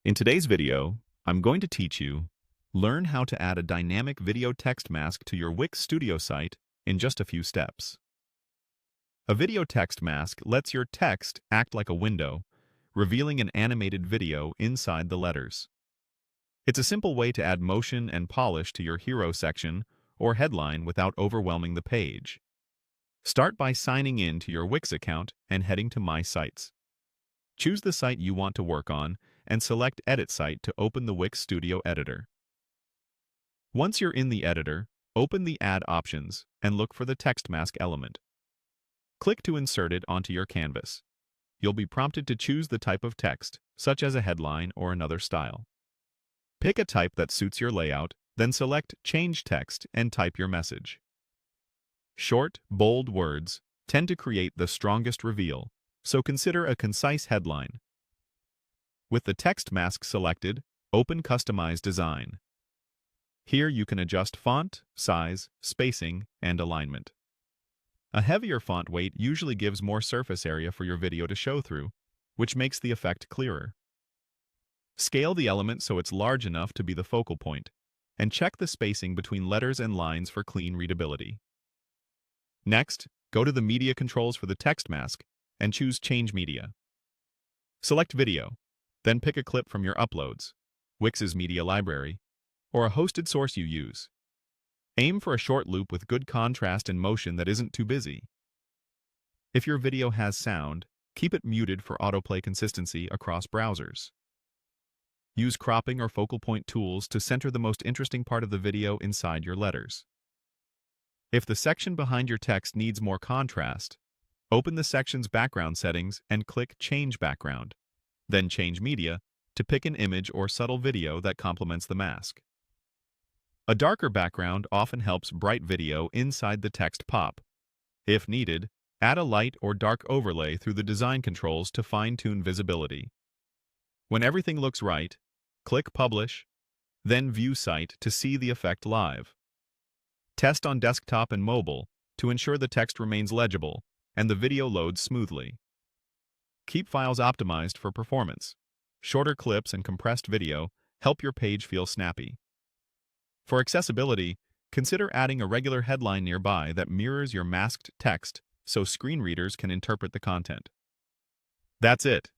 In today's video, I'm going to teach you learn how to add a dynamic video text mask to your Wix Studio site in just a few steps. A video text mask lets your text act like a window, revealing an animated video inside the letters. It's a simple way to add motion and polish to your hero section or headline without overwhelming the page. Start by signing in to your Wix account and heading to My Sites. Choose the site you want to work on and select Edit Site to open the Wix Studio Editor. Once you're in the editor, open the Add options and look for the text mask element. Click to insert it onto your canvas. You'll be prompted to choose the type of text, such as a headline or another style. Pick a type that suits your layout, then select Change Text and type your message. Short, bold words tend to create the strongest reveal, so consider a concise headline. With the text mask selected, open Customize Design. Here you can adjust font, size, spacing, and alignment. A heavier font weight usually gives more surface area for your video to show through, which makes the effect clearer. Scale the element so it's large enough to be the focal point, and check the spacing between letters and lines for clean readability. Next, go to the Media Controls for the text mask and choose Change Media. Select Video, then pick a clip from your uploads, Wix's media library, or a hosted source you use. Aim for a short loop with good contrast and motion that isn't too busy. If your video has sound, keep it muted for autoplay consistency across browsers. Use cropping or focal point tools to center the most interesting part of the video inside your letters. If the section behind your text needs more contrast, open the section's background settings and click Change Background, then Change Media to pick an image or subtle video that complements the mask. A darker background often helps bright video inside the text pop. If needed, add a light or dark overlay through the design controls to fine-tune visibility. When everything looks right, click Publish, then View Site to see the effect live. Test on desktop and mobile to ensure the text remains legible and the video loads smoothly. Keep files optimized for performance. Shorter clips and compressed video help your page feel snappy. For accessibility, consider adding a regular headline nearby that mirrors your masked text so screen readers can interpret the content. That's it.